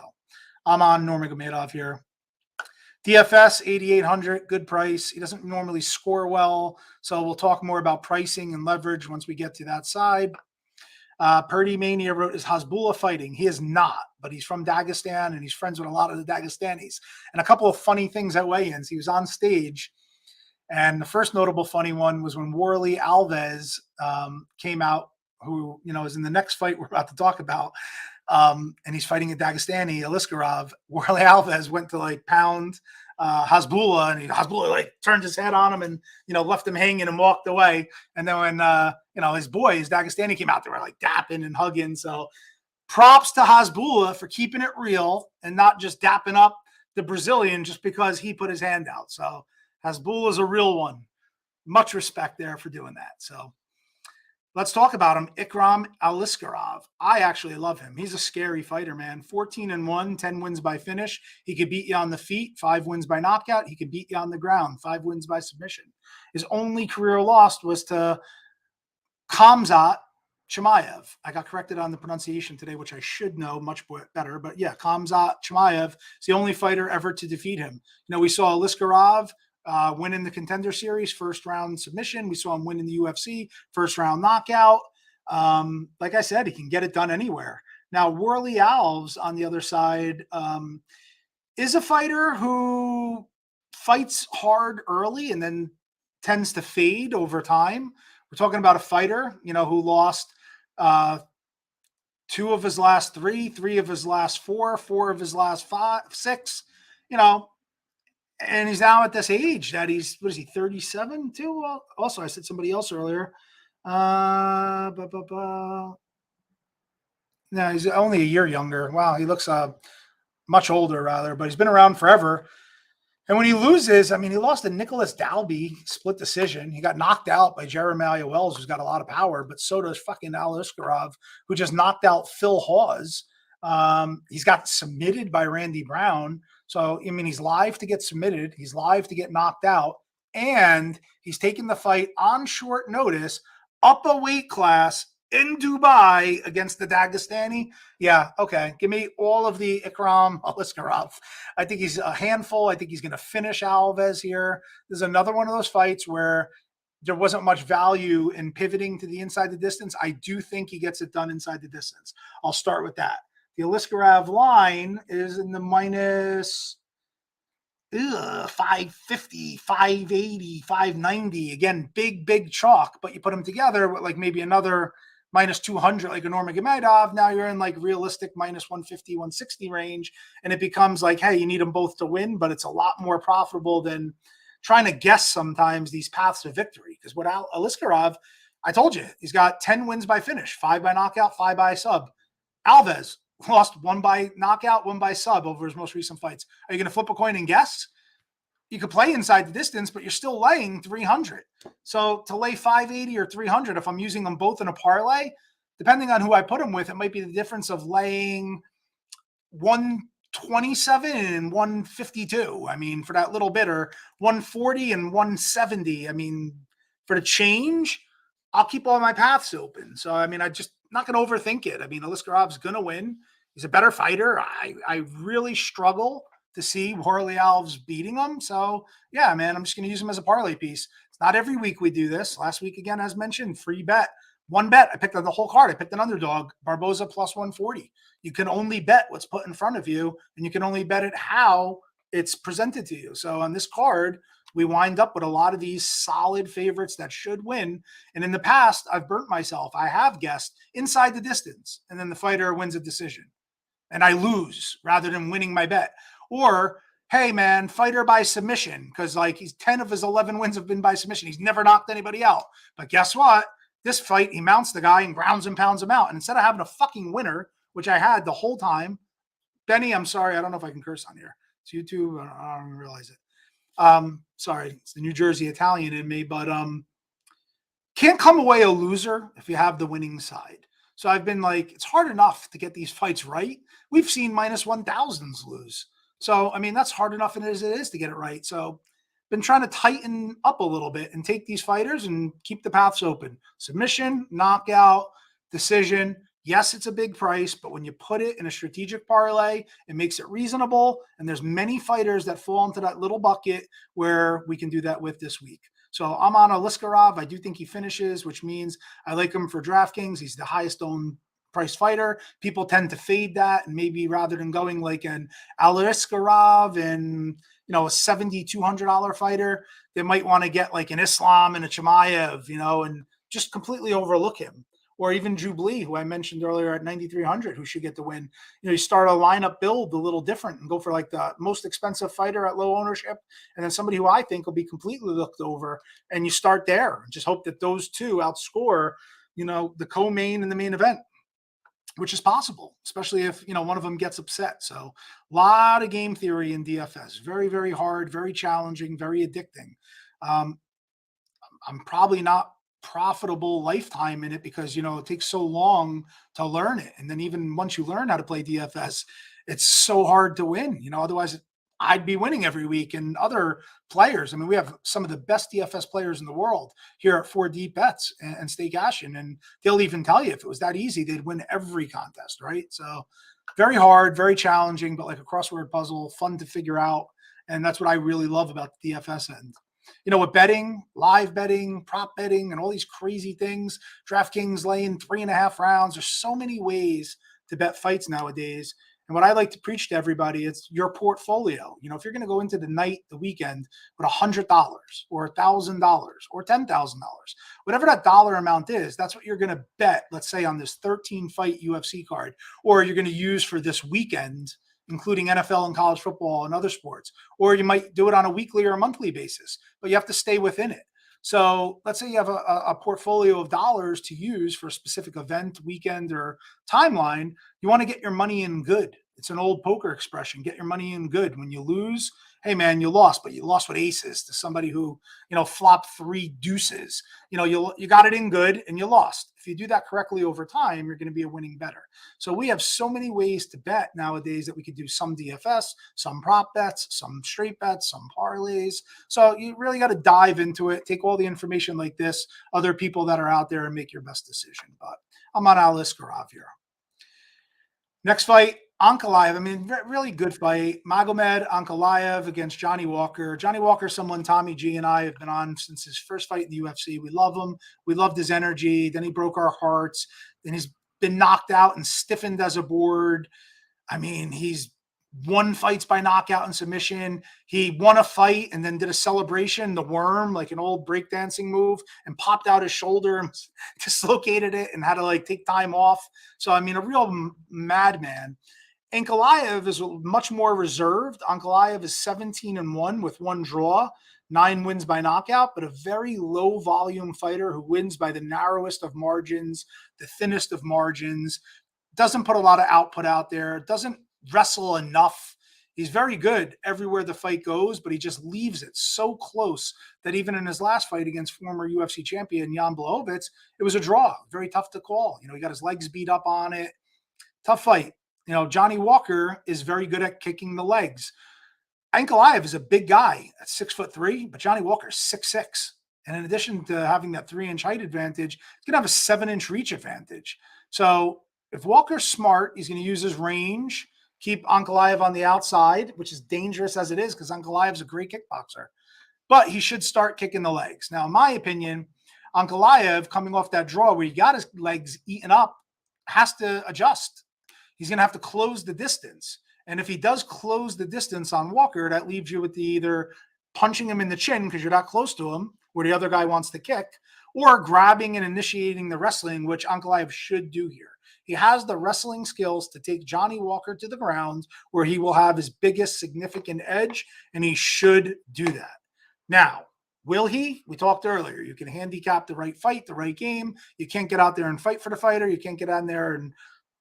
I'm on Nurmagomedov here. DFS 8,800, good price. He doesn't normally score well, so we'll talk more about pricing and leverage once we get to that side. Purdy Mania wrote, is Hasbulla fighting? He is not, but he's from Dagestan and he's friends with a lot of the Dagestanis. And a couple of funny things at weigh-ins. He was on stage, and the first notable funny one was when Warley Alves came out, who is in the next fight we're about to talk about. And he's fighting a Dagestani, Aliskerov. Warley Alves went to pound Hasbulla, and Hasbulla turned his head on him and left him hanging and walked away. And then when his boys Dagestani came out, they were dapping and hugging. So props to Hasbulla for keeping it real and not just dapping up the Brazilian just because he put his hand out. So Hasbulla is a real one. Much respect there for doing that. So let's talk about him. Ikram Aliskerov. I actually love him. He's a scary fighter, man. 14-1, 10 wins by finish. He could beat you on the feet, 5 wins by knockout. He could beat you on the ground, 5 wins by submission. His only career loss was to Khamzat Chimaev. I got corrected on the pronunciation today, which I should know much better. But yeah, Khamzat Chimaev is the only fighter ever to defeat him. We saw Aliskerov win in the Contender Series, first round submission. We saw him win in the UFC, first round knockout. Like I said, he can get it done anywhere. Now, Warley Alves on the other side is a fighter who fights hard early and then tends to fade over time. We're talking about a fighter, who lost 2 of his last 3, 3 of his last 4, 4 of his last 6, and he's now at this age that he's, 37 too? Also, I said somebody else earlier. No, he's only a year younger. Wow, he looks much older, rather, but he's been around forever. And when he loses, he lost to Nicholas Dalby, split decision. He got knocked out by Jeremiah Wells, who's got a lot of power, but so does fucking Aliskerov, who just knocked out Phil Hawes. He's got submitted by Randy Brown. So, he's live to get submitted. He's live to get knocked out. And he's taking the fight on short notice, up a weight class in Dubai against the Dagestani. Yeah, okay. Give me all of the Ikram Aliskerov. I think he's a handful. I think he's going to finish Alves here. This is another one of those fights where there wasn't much value in pivoting to the inside the distance. I do think he gets it done inside the distance. I'll start with that. The Aliskerov line is in the minus 550, 580, 590. Again, big chalk, but you put them together with maybe another minus 200, like a Nurmagomedov. Now you're in realistic minus 150, 160 range. And it becomes hey, you need them both to win, but it's a lot more profitable than trying to guess sometimes these paths to victory. Because what Aliskerov, I told you, he's got 10 wins by finish, 5 by knockout, 5 by sub. Alves lost 1 by knockout, 1 by sub over his most recent fights. Are you going to flip a coin and guess? You could play inside the distance, but you're still laying 300. So to lay 580 or 300, if I'm using them both in a parlay, depending on who I put them with, it might be the difference of laying 127 and 152. For that little bit, or 140 and 170. For the change, I'll keep all my paths open. So, I just not going to overthink it. Aliskerov's going to win. He's a better fighter. I really struggle to see Warley Alves beating him. So, yeah, man, I'm just going to use him as a parlay piece. It's not every week we do this. Last week, again, as mentioned, free bet. 1 bet. I picked up the whole card. I picked an underdog, Barboza plus 140. You can only bet what's put in front of you, and you can only bet it how it's presented to you. So on this card, we wind up with a lot of these solid favorites that should win. And in the past, I've burnt myself. I have guessed inside the distance, and then the fighter wins a decision. And I lose rather than winning my bet. Or, hey, man, fighter by submission, because he's 10 of his 11 wins have been by submission. He's never knocked anybody out. But guess what? This fight, he mounts the guy and grounds and pounds him out. And instead of having a fucking winner, which I had the whole time, Benny, I'm sorry, I don't know if I can curse on here. It's YouTube. I don't even realize it. Sorry, it's the New Jersey Italian in me, but can't come away a loser if you have the winning side. So I've been like, it's hard enough to get these fights right. We've seen minus 1000s lose. So, I mean, that's hard enough as it is to get it right. So, been trying to tighten up a little bit and take these fighters and keep the paths open. Submission, knockout, decision. Yes, it's a big price, but when you put it in a strategic parlay, it makes it reasonable. And there's many fighters that fall into that little bucket where we can do that with this week. So I'm on Aliskerov. I do think he finishes, which means I like him for DraftKings. He's the highest owned price fighter. People tend to fade that, and maybe rather than going like an Aliskerov and a $7,200 fighter, they might want to get like an Islam and a Chimaev, and just completely overlook him. Or even Jubilee, who I mentioned earlier at 9,300, who should get the win. You start a lineup build a little different and go for like the most expensive fighter at low ownership, and then somebody who I think will be completely looked over. And you start there and just hope that those two outscore, the co-main and the main event, which is possible, especially if, one of them gets upset. So a lot of game theory in DFS. Very, very hard, very challenging, very addicting. I'm probably not profitable lifetime in it because it takes so long to learn it, and then even once you learn how to play DFS, it's so hard to win. Otherwise I'd be winning every week. And other players, I mean, we have some of the best DFS players in the world here at 4 Deep Bets and Stay Cashin', and they'll even tell you if it was that easy, they'd win every contest, right? So very hard, very challenging, but like a crossword puzzle, fun to figure out. And that's what I really love about the DFS end. With betting, live betting, prop betting, and all these crazy things, DraftKings laying 3.5 rounds. There's so many ways to bet fights nowadays. And what I like to preach to everybody, it's your portfolio. If you're going to go into the night, the weekend with $100 or $1,000 or $10,000, whatever that dollar amount is, that's what you're going to bet, let's say on this 13 fight UFC card, or you're going to use for this weekend, including NFL and college football and other sports. Or you might do it on a weekly or a monthly basis, but you have to stay within it. So let's say you have a portfolio of dollars to use for a specific event, weekend, or timeline. You want to get your money in good. It's an old poker expression. Get your money in good. When you lose, hey man, you lost, but you lost with aces to somebody who, flopped 3 deuces. You got it in good and you lost. If you do that correctly over time, you're going to be a winning bettor. So we have so many ways to bet nowadays that we could do some DFS, some prop bets, some straight bets, some parlays. So you really got to dive into it, take all the information like this, other people that are out there, and make your best decision. But I'm on Aliskerov here. Next fight, Ankalaev. I mean, really good fight. Magomed Ankalaev against Johnny Walker. Johnny Walker, someone Tommy G and I have been on since his first fight in the UFC. We love him. We loved his energy. Then he broke our hearts. Then he's been knocked out and stiffened as a board. I mean, he's won fights by knockout and submission. He won a fight and then did a celebration, the worm, like an old breakdancing move, and popped out his shoulder and dislocated it and had to take time off. So, I mean, a real madman. Ankalaev is much more reserved. Ankalaev is 17-1 with 1 draw, 9 wins by knockout, but a very low volume fighter who wins by the narrowest of margins, the thinnest of margins, doesn't put a lot of output out there, doesn't wrestle enough. He's very good everywhere the fight goes, but he just leaves it so close that even in his last fight against former UFC champion Jan Blachowicz, it was a draw. Very tough to call. He got his legs beat up on it. Tough fight. Johnny Walker is very good at kicking the legs. Ankalaev is a big guy at 6'3", but Johnny Walker is 6'6". And in addition to having that 3-inch height advantage, he's going to have a 7-inch reach advantage. So if Walker's smart, he's going to use his range, keep Ankalaev on the outside, which is dangerous as it is because Ankalaev is a great kickboxer. But he should start kicking the legs. Now, in my opinion, Ankalaev, coming off that draw where he got his legs eaten up, has to adjust. He's going to have to close the distance. And if he does close the distance on Walker, that leaves you with either punching him in the chin because you're not close to him, where the other guy wants to kick, or grabbing and initiating the wrestling, which Ankalaev should do here. He has the wrestling skills to take Johnny Walker to the ground where he will have his biggest significant edge, and he should do that. Now, will he? We talked earlier. You can handicap the right fight, the right game. You can't get out there and fight for the fighter. You can't get out there and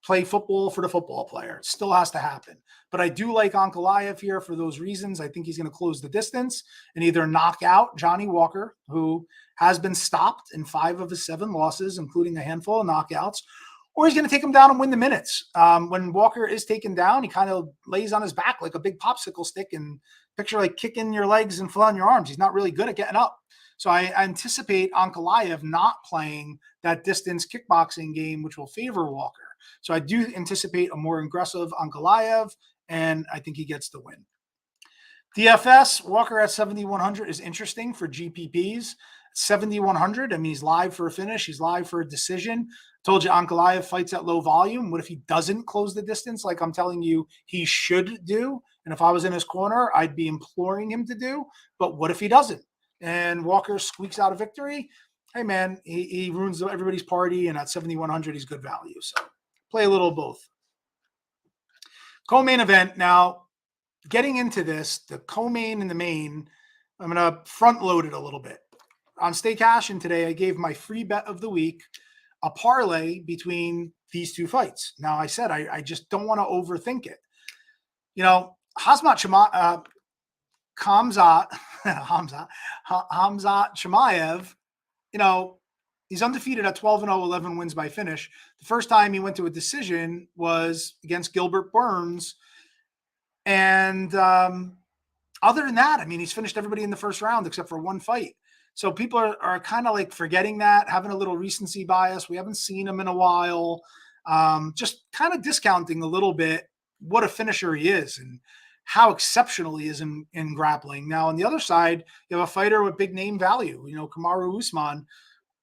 play football for the football player. It still has to happen. But I do like Ankalaev here for those reasons. I think he's going to close the distance and either knock out Johnny Walker, who has been stopped in 5 of his 7 losses, including a handful of knockouts, or he's going to take him down and win the minutes. When Walker is taken down, he kind of lays on his back like a big popsicle stick, and picture like kicking your legs and flailing your arms. He's not really good at getting up. So I anticipate Ankalaev not playing that distance kickboxing game, which will favor Walker. So I do anticipate a more aggressive Ankalaev, and I think he gets the win. DFS, Walker at 7,100 is interesting for GPPs. 7,100, I mean, he's live for a finish. He's live for a decision. Told you Ankalaev fights at low volume. What if he doesn't close the distance like I'm telling you he should do? And if I was in his corner, I'd be imploring him to do. But what if he doesn't? And Walker squeaks out a victory? Hey, man, he ruins everybody's party, and at 7,100, he's good value. So play a little of both. Co-main event. Now, getting into this, the co-main and the main, I'm going to front load it a little bit. On Stay Cash and today, I gave my free bet of the week a parlay between these 2 fights. Now, I said I just don't want to overthink it. You know, Hamzat Chimaev, you know, he's undefeated at 12-0, 11 wins by finish. The first time he went to a decision was against Gilbert Burns. And other than that, I mean, he's finished everybody in the first round except for 1 fight. So people are kind of like forgetting that, having a little recency bias. We haven't seen him in a while. Just kind of discounting a little bit what a finisher he is and how exceptional he is in grappling. Now, on the other side, you have a fighter with big name value. You know, Kamaru Usman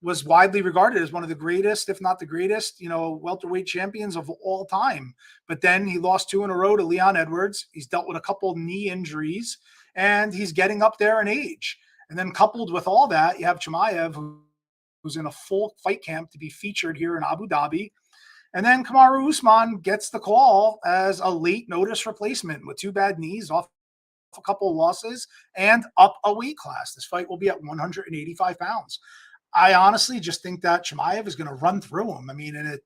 was widely regarded as one of the greatest, if not the greatest, you know, welterweight champions of all time. But then he lost 2 in a row to Leon Edwards. He's dealt with a couple knee injuries, and he's getting up there in age. And then coupled with all that, you have Chimaev, who's in a full fight camp to be featured here in Abu Dhabi. And then Kamaru Usman gets the call as a late notice replacement with 2 bad knees, off a couple of losses, and up a weight class. This fight will be at 185 pounds. I honestly just think that Chimaev is going to run through him. I mean, and it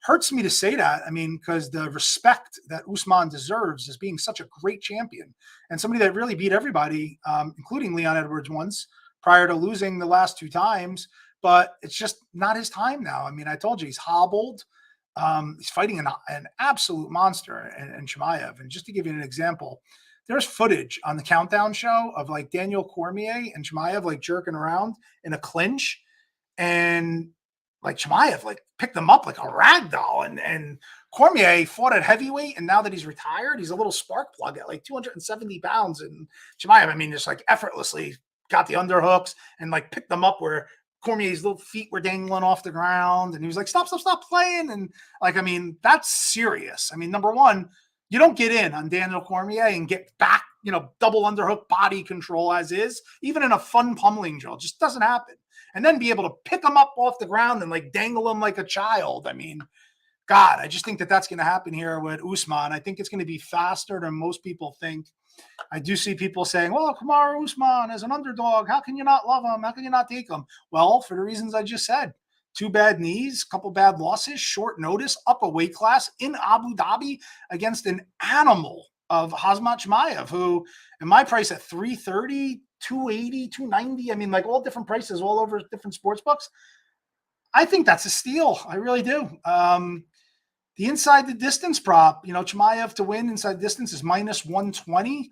hurts me to say that. I mean, because the respect that Usman deserves as being such a great champion and somebody that really beat everybody, including Leon Edwards once prior to losing the last 2 times. But it's just not his time now. I mean, I told you he's hobbled. He's fighting an absolute monster in Chimaev. And just to give you an example, there's footage on the Countdown show of like Daniel Cormier and Chimaev like jerking around in a clinch. And like Chimaev like picked them up like a rag doll. And Cormier fought at heavyweight, and now that he's retired, he's a little spark plug at like 270 pounds. And Chimaev, I mean, just like effortlessly got the underhooks and like picked them up where Cormier's little feet were dangling off the ground. And he was like, stop playing. And like, I mean, that's serious. I mean, number one, you don't get in on Daniel Cormier and get back, you know, double underhook body control as is, even in a fun pummeling drill. It just doesn't happen. And then be able to pick him up off the ground and like dangle him like a child. I mean, God, I just think that that's going to happen here with Usman. I think it's going to be faster than most people think. I do see people saying, well, Kamaru Usman is an underdog. How can you not love him? How can you not take him? Well, for the reasons I just said. 2 bad knees, couple bad losses, short notice, up a weight class in Abu Dhabi against an animal of Hamzat Chimaev, who, in my price at 330, 280, 290, I mean, like all different prices all over different sports books. I think that's a steal. I really do. The inside the distance prop, you know, Chimaev to win inside distance is minus 120.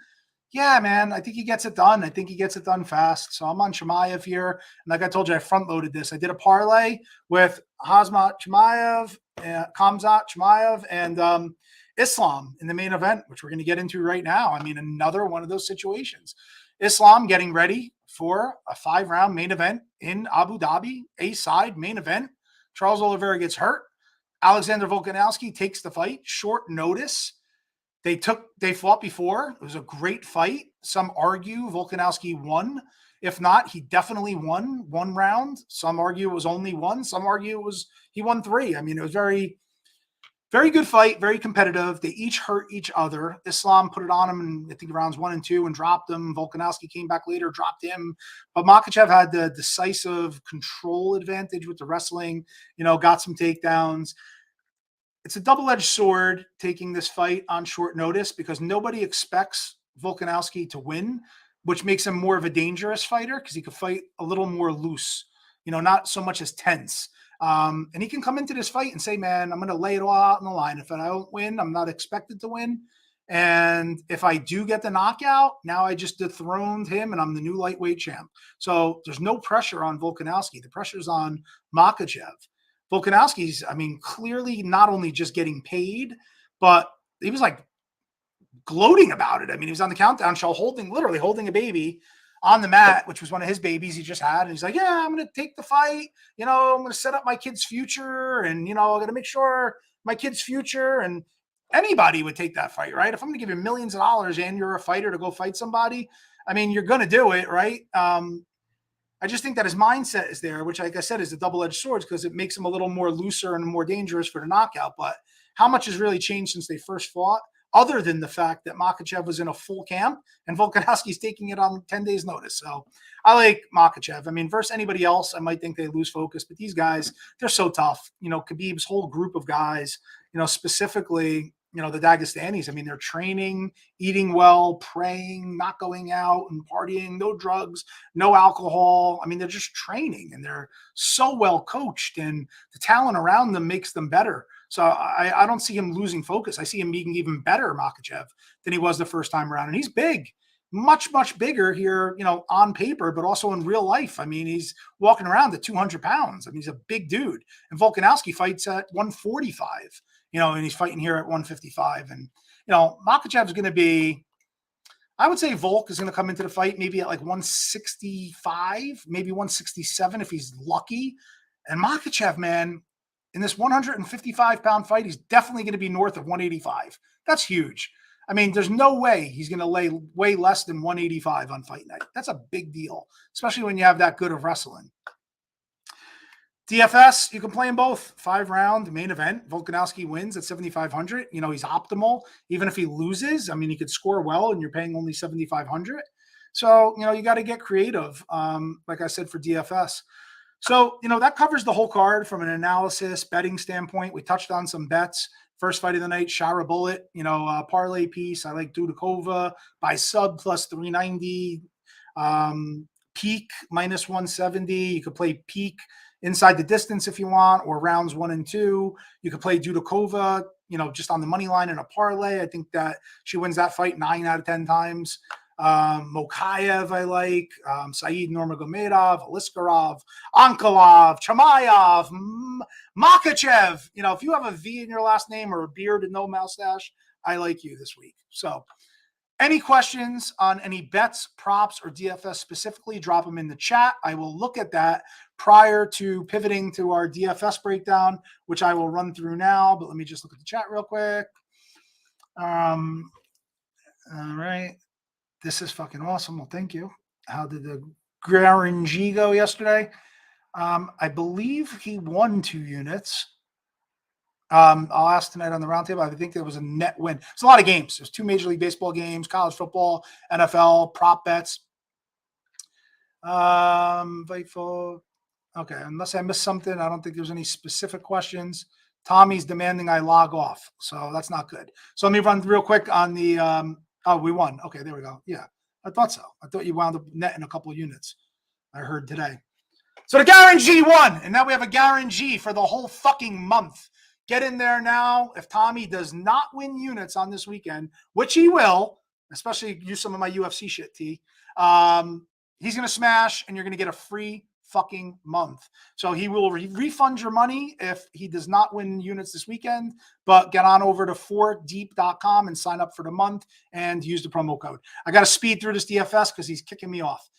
Yeah, man, I think he gets it done. I think he gets it done fast. So I'm on Chimaev here. And like I told you, I front loaded this. I did a parlay with Hamzat Chimaev, and Islam in the main event, which we're going to get into right now. I mean, another one of those situations. Islam getting ready for a 5-round main event in Abu Dhabi, A-side main event. Charles Oliveira gets hurt. Alexander Volkanovski takes the fight, short notice. They fought before. It was a great fight. Some argue Volkanovski won. If not, he definitely won 1 round. Some argue it was only 1. Some argue it was he won 3. I mean, it was very, very good fight, very competitive. They each hurt each other. Islam put it on him in, I think, rounds 1 and 2 and dropped him. Volkanovski came back later, dropped him. But Makhachev had the decisive control advantage with the wrestling, you know, got some takedowns. it's a double-edged sword taking this fight on short notice because nobody expects Volkanovski to win, which makes him more of a dangerous fighter because he could fight a little more loose, not so much as tense. And he can come into this fight and say, man, I'm going to lay it all out on the line. If I don't win, I'm not expected to win. And if I do get the knockout, now I just dethroned him and I'm the new lightweight champ. So there's no pressure on Volkanovski. The pressure's on Makhachev. Volkanovski's, clearly not only just getting paid, but he was like gloating about it. He was on the countdown show literally holding a baby on the mat, which was one of his babies he just had. And he's like, yeah, I'm going to take the fight. I'm going to set up my kid's future. And, I'm going to make sure my kid's future. And anybody would take that fight, right? If I'm going to give you millions of dollars and you're a fighter to go fight somebody, you're going to do it, right? I just think that his mindset is there, which, like I said, is a double-edged sword because it makes him a little more looser and more dangerous for the knockout. But how much has really changed since they first fought, other than the fact that Makhachev was in a full camp and Volkanovski's taking it on 10 days notice. So I like Makhachev. Versus anybody else, I might think they lose focus, but these guys, they're so tough. Khabib's whole group of guys, specifically, the Dagestanis, they're training, eating well, praying, not going out and partying, no drugs, no alcohol. They're just training and they're so well coached and the talent around them makes them better. So I don't see him losing focus. I see him being even better, Makhachev, than he was the first time around. And he's big, much, much bigger here, on paper, but also in real life. He's walking around at 200 pounds. He's a big dude. And Volkanovski fights at 145, and he's fighting here at 155. And, Makhachev is going to be, I would say Volk is going to come into the fight maybe at like 165, maybe 167 if he's lucky. And Makhachev, man, in this 155-pound fight, he's definitely going to be north of 185. That's huge. There's no way he's going to lay way less than 185 on fight night. That's a big deal, especially when you have that good of wrestling. DFS, you can play in both. 5-round main event. Volkanovski wins at 7,500. He's optimal. Even if he loses, he could score well and you're paying only 7,500. So, you got to get creative, like I said, for DFS. So, that covers the whole card from an analysis, betting standpoint. We touched on some bets. First fight of the night, Shara Bullet, parlay piece. I like Dudakova by sub plus 390. Peak minus 170. You could play peak inside the distance if you want, or rounds 1 and 2. You could play Dudakova, just on the money line in a parlay. I think that she wins that fight 9 out of 10 times. Makhachev, I like. Saeed Nurmagomedov, Aliskerov, Ankalaev, Chimaev, Makhachev. If you have a V in your last name or a beard and no mustache, I like you this week. So any questions on any bets, props, or DFS specifically, drop them in the chat. I will look at that prior to pivoting to our DFS breakdown, which I will run through now. But let me just look at the chat real quick. All right. This is fucking awesome. Well, thank you. How did the Garangi go yesterday? I believe he won 2 units. I'll ask tonight on the roundtable. I think there was a net win. It's a lot of games. There's 2 Major League Baseball games, college football, NFL, prop bets. Viteful. Okay, unless I missed something, I don't think there's any specific questions. Tommy's demanding I log off, so that's not good. So let me run real quick on the oh, we won. Okay, there we go. Yeah, I thought so. I thought you wound up netting a couple of units. I heard today. So the Garangi won, and now we have a Garangi for the whole fucking month. Get in there now. If Tommy does not win units on this weekend, which he will, especially use some of my UFC shit, T, he's going to smash, and you're going to get a free fucking month. So he will refund your money if he does not win units this weekend, but get on over to 4deep.com and sign up for the month and use the promo code. I got to speed through this DFS because he's kicking me off.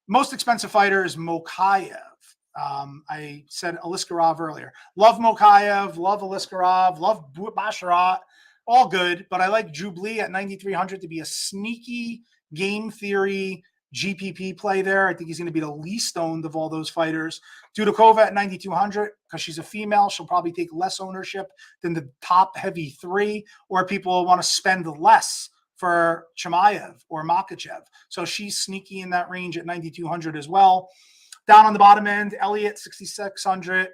Most expensive fighter is Makhachev. I said Aliskerov earlier. Love Makhachev, love Aliskerov, love Basharat, all good, but I like Jubilee at 9,300 to be a sneaky game theory GPP play there. I think he's going to be the least owned of all those fighters. Dudakova at 9,200 because she's a female. She'll probably take less ownership than the top heavy 3, or people want to spend less for Chimaev or Makhachev. So she's sneaky in that range at 9,200 as well. Down on the bottom end, Elliott, 6,600.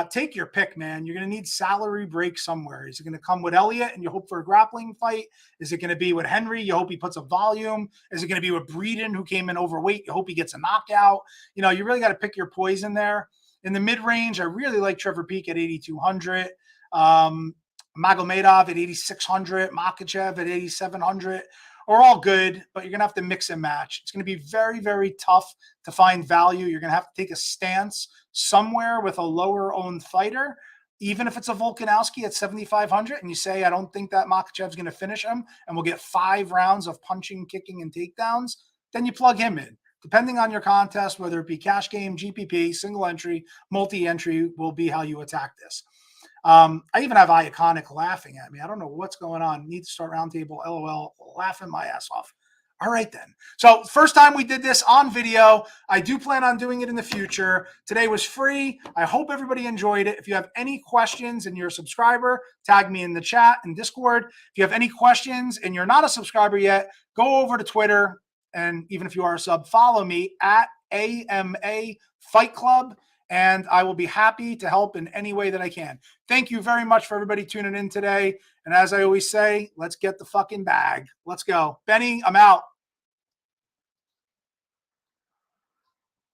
take your pick, man. You're going to need salary break somewhere. Is it going to come with Elliott and you hope for a grappling fight? Is it going to be with Henry? You hope he puts a volume. Is it going to be with Breeden, who came in overweight? You hope he gets a knockout. You know, you really got to pick your poison there. In the mid-range, I really like Trevor Peek at 8,200. Magomedov at 8,600. Makhachev at 8,700. Are all good, but you're going to have to mix and match. It's going to be very, very tough to find value. You're going to have to take a stance somewhere with a lower-owned fighter, even if it's a Volkanovski at 7,500, and you say, I don't think that Makhachev's going to finish him, and we'll get 5 rounds of punching, kicking, and takedowns, then you plug him in. Depending on your contest, whether it be cash game, GPP, single entry, multi-entry, will be how you attack this. I even have Iconic laughing at me. I don't know what's going on. Need to start roundtable, LOL, laughing my ass off. All right, then. So first time we did this on video. I do plan on doing it in the future. Today was free. I hope everybody enjoyed it. If you have any questions and you're a subscriber, tag me in the chat and Discord. If you have any questions and you're not a subscriber yet, go over to Twitter. And even if you are a sub, follow me at AMA Fight Club. And I will be happy to help in any way that I can. Thank you very much for everybody tuning in today. And as I always say, let's get the fucking bag. Let's go. Benny, I'm out.